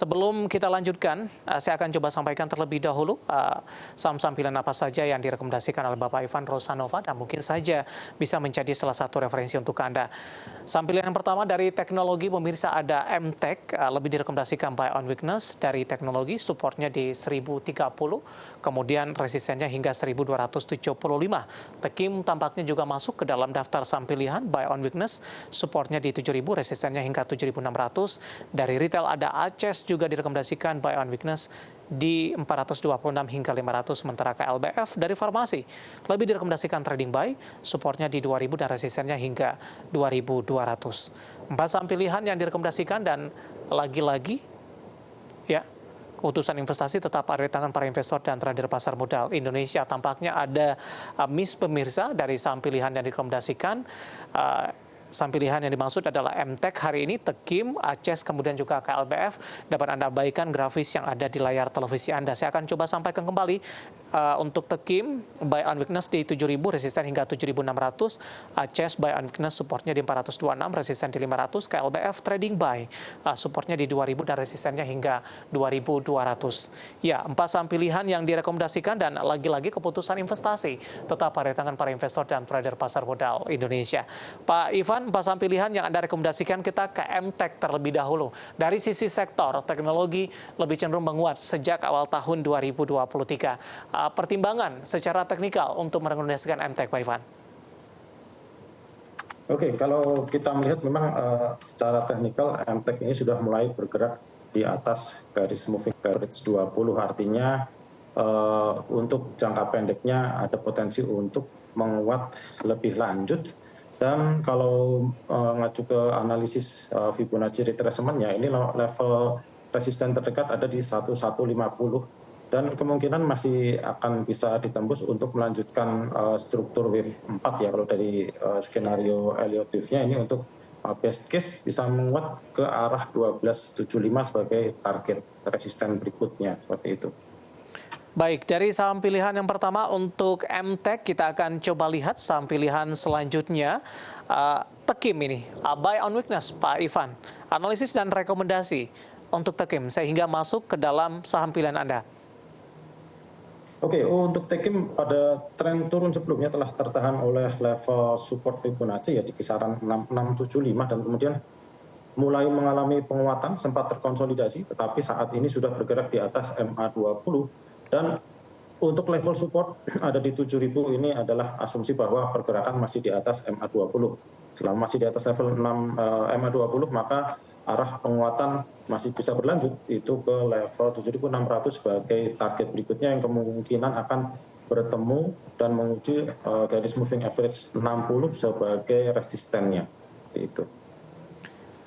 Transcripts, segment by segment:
sebelum kita lanjutkan, saya akan coba sampaikan terlebih dahulu saham-saham pilihan apa saja yang direkomendasikan oleh Bapak Ivan Rosanova dan mungkin saja bisa menjadi salah satu referensi untuk Anda. Saham pilihan yang pertama dari teknologi, pemirsa, ada MTech, lebih direkomendasikan buy on weakness dari teknologi, supportnya di 1030, kemudian resistennya hingga 1275. Tekim tampaknya juga masuk ke dalam daftar saham pilihan buy on weakness, supportnya di 7000, resistennya hingga 7600. Dari retail ada Aces juga direkomendasikan buy on weakness di 426 hingga 500, sementara KLBF dari farmasi lebih direkomendasikan trading buy, supportnya di 2000 dan resistennya hingga 2200. 4 saham pilihan yang direkomendasikan dan lagi-lagi ya, keputusan investasi tetap ada di tangan para investor dan trader pasar modal Indonesia. Tampaknya ada miss, pemirsa, dari saham pilihan yang direkomendasikan. Saham pilihan yang dimaksud adalah MTech hari ini, Tekim, Aces, kemudian juga KLBF. Dapat Anda abaikan grafis yang ada di layar televisi Anda. Saya akan coba sampaikan kembali untuk Tekim, buy on weakness di 7000, resisten hingga 7600. Aces, buy on weakness, supportnya di 426, resisten di 500. KLBF, trading buy, supportnya di 2000 dan resistennya hingga 2200. Ya, 4 saham pilihan yang direkomendasikan dan lagi-lagi keputusan investasi tetap pada tangan para investor dan trader pasar modal Indonesia. Pak Ivan, 4 saham pilihan yang Anda rekomendasikan, kita ke MTech terlebih dahulu. Dari sisi sektor, teknologi lebih cenderung menguat sejak awal tahun 2023. Pertimbangan secara teknikal untuk merekomendasikan MTech, Pak Ivan? Oke, kalau kita melihat memang secara teknikal MTech ini sudah mulai bergerak di atas garis moving average 20, artinya untuk jangka pendeknya ada potensi untuk menguat lebih lanjut. Dan kalau ngacu ke analisis Fibonacci retracement-nya, ini level resisten terdekat ada di 1150 dan kemungkinan masih akan bisa ditembus untuk melanjutkan struktur wave 4 ya, kalau dari skenario Elliott wave-nya ini untuk best case bisa menguat ke arah 1275 sebagai target resisten berikutnya, seperti itu. Baik, dari saham pilihan yang pertama untuk MTech, kita akan coba lihat saham pilihan selanjutnya. Tekim ini, buy on weakness, Pak Ivan. Analisis dan rekomendasi untuk Tekim sehingga masuk ke dalam saham pilihan Anda. Oke, untuk Tekim pada tren turun sebelumnya telah tertahan oleh level support Fibonacci ya di kisaran 6675 dan kemudian mulai mengalami penguatan, sempat terkonsolidasi, tetapi saat ini sudah bergerak di atas MA20. Dan untuk level support ada di 7000, ini adalah asumsi bahwa pergerakan masih di atas MA20. Selama masih di atas level 6 MA20, maka arah penguatan masih bisa berlanjut, itu ke level 7600 sebagai target berikutnya yang kemungkinan akan bertemu dan menguji garis moving average 60 sebagai resistennya. Itu.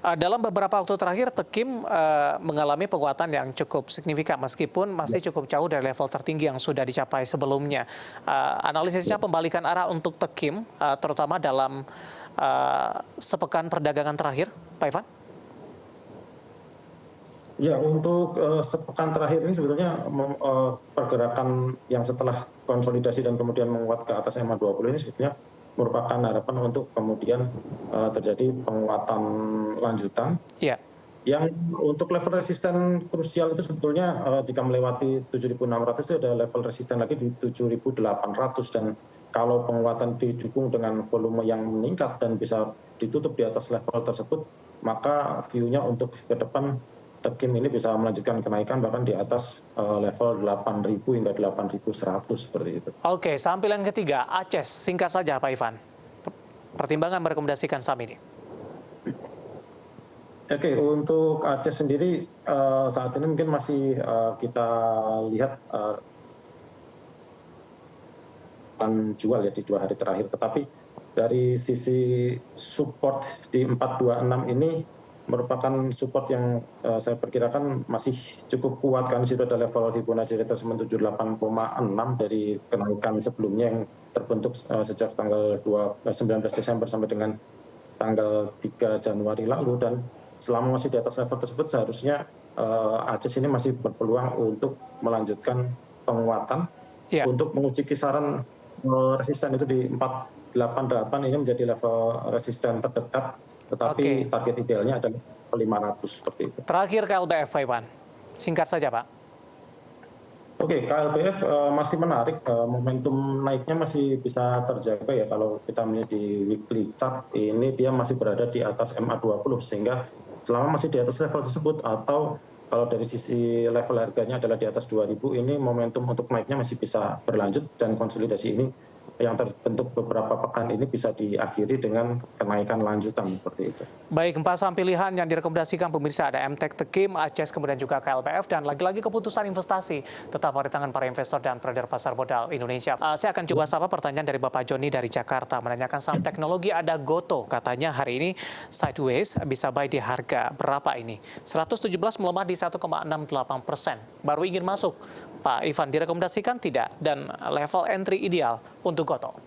Dalam beberapa waktu terakhir, Tekim mengalami penguatan yang cukup signifikan meskipun masih cukup jauh dari level tertinggi yang sudah dicapai sebelumnya. Analisisnya pembalikan arah untuk Tekim, terutama dalam sepekan perdagangan terakhir, Pak Ivan? Ya, untuk sepekan terakhir ini sebetulnya pergerakan yang setelah konsolidasi dan kemudian menguat ke atas MA20 ini sebetulnya merupakan harapan untuk kemudian terjadi penguatan lanjutan. Ya. Yang untuk level resisten krusial itu sebetulnya jika melewati 7.600 itu ada level resisten lagi di 7.800, dan kalau penguatan didukung dengan volume yang meningkat dan bisa ditutup di atas level tersebut, maka view-nya untuk ke depan Tekim ini bisa melanjutkan kenaikan bahkan di atas level 8.000 hingga 8.100 seperti itu. Oke, saham pilihan ketiga, Aces. Singkat saja, Pak Ivan. Pertimbangan merekomendasikan saham ini. Oke, untuk Aces sendiri saat ini mungkin masih kita lihat jual ya di 2 hari terakhir. Tetapi dari sisi support di 426 ini merupakan support yang saya perkirakan masih cukup kuat, karena situ ada level Fibonacci retracement 78,6 dari kenaikan sebelumnya yang terbentuk sejak tanggal 19 Desember sampai dengan tanggal 3 Januari lalu, dan selama masih di atas level tersebut seharusnya Aces ini masih berpeluang untuk melanjutkan penguatan untuk menguji kisaran resisten itu di 488, ini menjadi level resisten terdekat. Tetapi target idealnya adalah 500 seperti itu. Terakhir KLBF, Pak Ivan. Singkat saja, Pak. Oke, KLBF masih menarik, momentum naiknya masih bisa terjaga ya kalau kita melihat di weekly chart ini dia masih berada di atas MA20 sehingga selama masih di atas level tersebut atau kalau dari sisi level harganya adalah di atas 2000 ini momentum untuk naiknya masih bisa berlanjut dan konsolidasi ini yang terbentuk beberapa pekan ini bisa diakhiri dengan kenaikan lanjutan seperti itu. Baik, 4 saham pilihan yang direkomendasikan pemirsa ada MTEK, Tekim, ACES, kemudian juga KLPF, dan lagi-lagi keputusan investasi tetap ada di tangan para investor dan trader pasar modal Indonesia. Saya akan coba sapa pertanyaan dari Bapak Joni dari Jakarta, menanyakan saham teknologi ada Goto. Katanya hari ini sideways, bisa buy di harga berapa ini? 117 melemah di 1,68%. Baru ingin masuk. Pak Ivan, direkomendasikan tidak? Dan level entry ideal untuk Goto?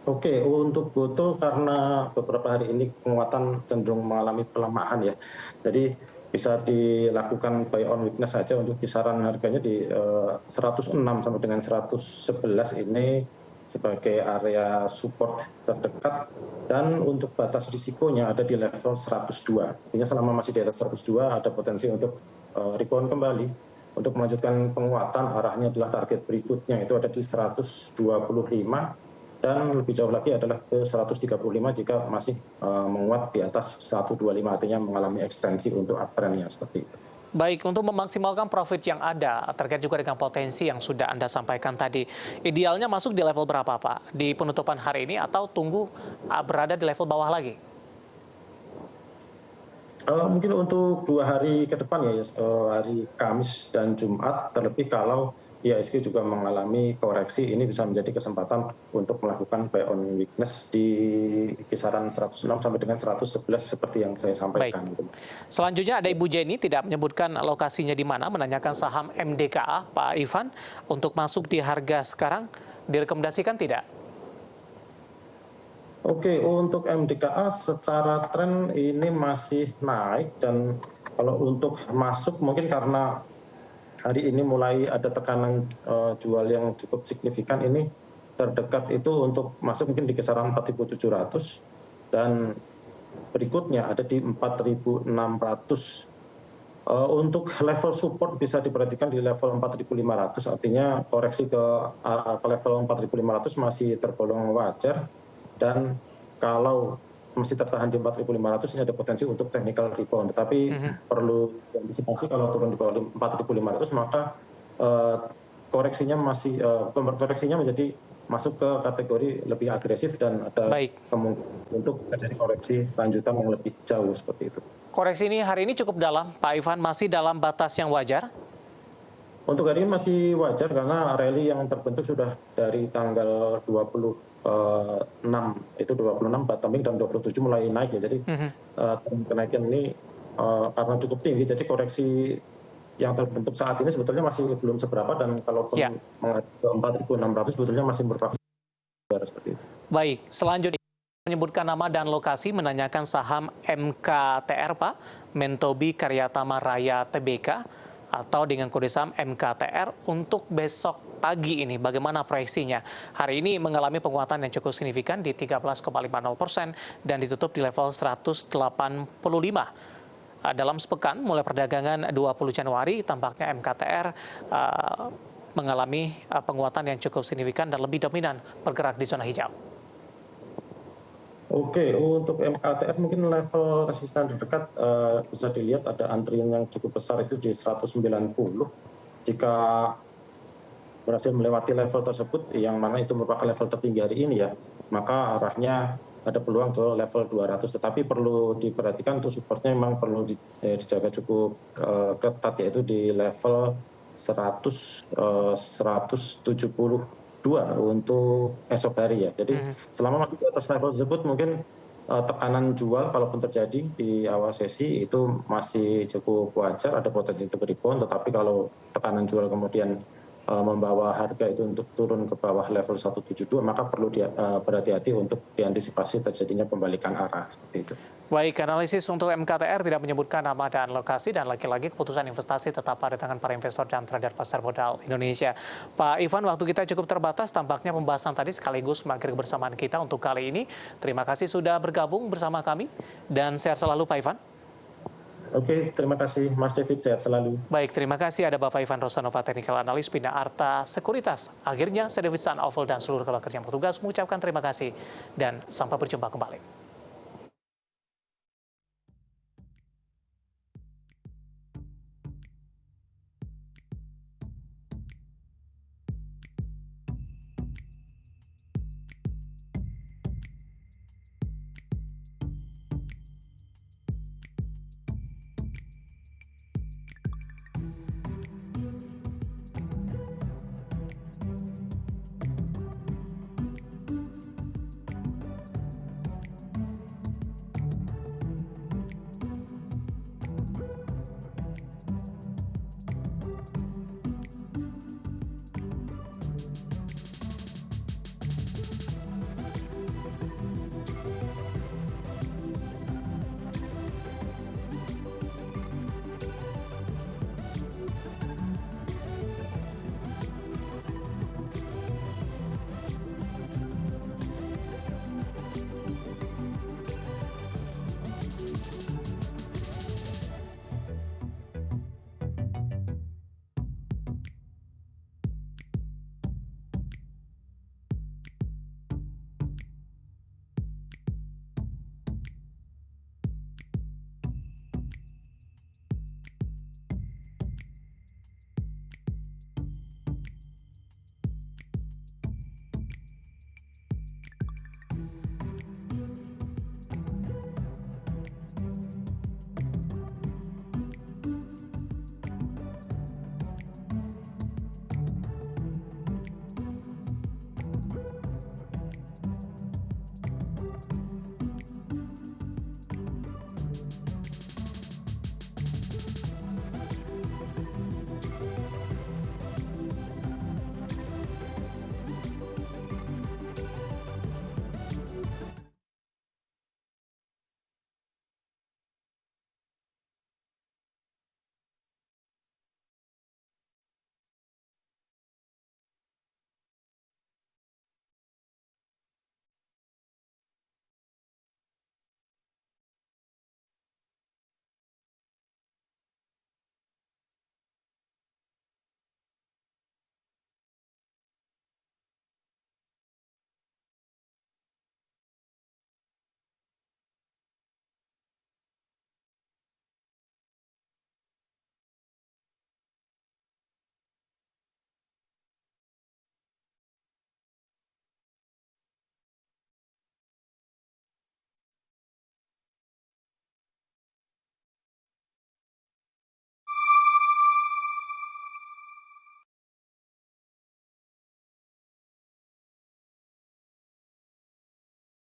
Oke, untuk Goto karena beberapa hari ini penguatan cenderung mengalami pelemahan ya. Jadi bisa dilakukan buy on weakness saja untuk kisaran harganya di 106 sampai dengan 111 ini sebagai area support terdekat dan untuk batas risikonya ada di level 102. Artinya selama masih di atas 102 ada potensi untuk rebound kembali. Untuk melanjutkan penguatan arahnya adalah target berikutnya itu ada di 125 dan lebih jauh lagi adalah ke 135 jika masih menguat di atas 125 artinya mengalami ekstensi untuk uptrendnya seperti itu. Baik, untuk memaksimalkan profit yang ada terkait juga dengan potensi yang sudah Anda sampaikan tadi, idealnya masuk di level berapa Pak? Di penutupan hari ini atau tunggu berada di level bawah lagi? Mungkin untuk 2 hari ke depan ya, hari Kamis dan Jumat, terlebih kalau IHSG juga mengalami koreksi, ini bisa menjadi kesempatan untuk melakukan buy on weakness di kisaran 106 sampai dengan 111 seperti yang saya sampaikan. Baik. Selanjutnya ada Ibu Jenny, tidak menyebutkan lokasinya di mana, menanyakan saham MDKA, Pak Ivan, untuk masuk di harga sekarang, direkomendasikan tidak? Oke, untuk MDKA secara tren ini masih naik dan kalau untuk masuk mungkin karena hari ini mulai ada tekanan jual yang cukup signifikan ini terdekat itu untuk masuk mungkin di kisaran 4.700 dan berikutnya ada di 4.600. Untuk level support bisa diperhatikan di level 4.500 artinya koreksi ke level 4.500 masih tergolong wajar. Dan kalau masih tertahan di 4.500 ini ada potensi untuk technical rebound. Tetapi perlu antisipasi kalau turun di bawah 4.500 maka koreksinya menjadi masuk ke kategori lebih agresif dan ada kemungkinan untuk terjadi koreksi lanjutan yang lebih jauh seperti itu. Koreksi ini hari ini cukup dalam, Pak Ivan, masih dalam batas yang wajar? Untuk hari ini masih wajar karena rally yang terbentuk sudah dari tanggal 26 itu 26 bottoming dan 27 mulai naik ya. Jadi kenaikan ini karena cukup tinggi jadi koreksi yang terbentuk saat ini sebetulnya masih belum seberapa dan kalau menghadap ke 4.600 sebetulnya masih merupakan seperti itu. Baik, selanjutnya menyebutkan nama dan lokasi, menanyakan saham MKTR Pak, Mentobi Karyatama Raya Tbk, atau dengan kode saham MKTR untuk besok pagi ini. Bagaimana proyeksinya? Hari ini mengalami penguatan yang cukup signifikan di 13,50% dan ditutup di level 185. Dalam sepekan mulai perdagangan 20 Januari tampaknya MKTR mengalami penguatan yang cukup signifikan dan lebih dominan bergerak di zona hijau. Oke, untuk MKTR mungkin level resisten terdekat bisa dilihat ada antrian yang cukup besar itu di 190. Jika berhasil melewati level tersebut, yang mana itu merupakan level tertinggi hari ini ya, maka arahnya ada peluang ke level 200. Tetapi perlu diperhatikan untuk supportnya memang perlu dijaga cukup ketat yaitu di level 172 untuk esok hari ya. Jadi selama masih di atas level tersebut mungkin tekanan jual kalaupun terjadi di awal sesi itu masih cukup wajar, ada potensi untuk rebound. Tetapi kalau tekanan jual kemudian membawa harga itu untuk turun ke bawah level 172 maka perlu berhati-hati untuk diantisipasi terjadinya pembalikan arah seperti itu. Baik, analisis untuk MKTR tidak menyebutkan nama dan lokasi dan lagi-lagi keputusan investasi tetap ada tangan para investor dan trader pasar modal Indonesia. Pak Ivan, waktu kita cukup terbatas, tampaknya pembahasan tadi sekaligus mengakhiri kebersamaan kita untuk kali ini. Terima kasih sudah bergabung bersama kami dan sehat selalu Pak Ivan. Oke, terima kasih Mas David, sehat selalu. Baik, terima kasih ada Bapak Ivan Rosanova, Technical Analyst Bina Arta Sekuritas. Akhirnya, saya David San Oval dan seluruh rekan kerja yang bertugas mengucapkan terima kasih dan sampai berjumpa kembali.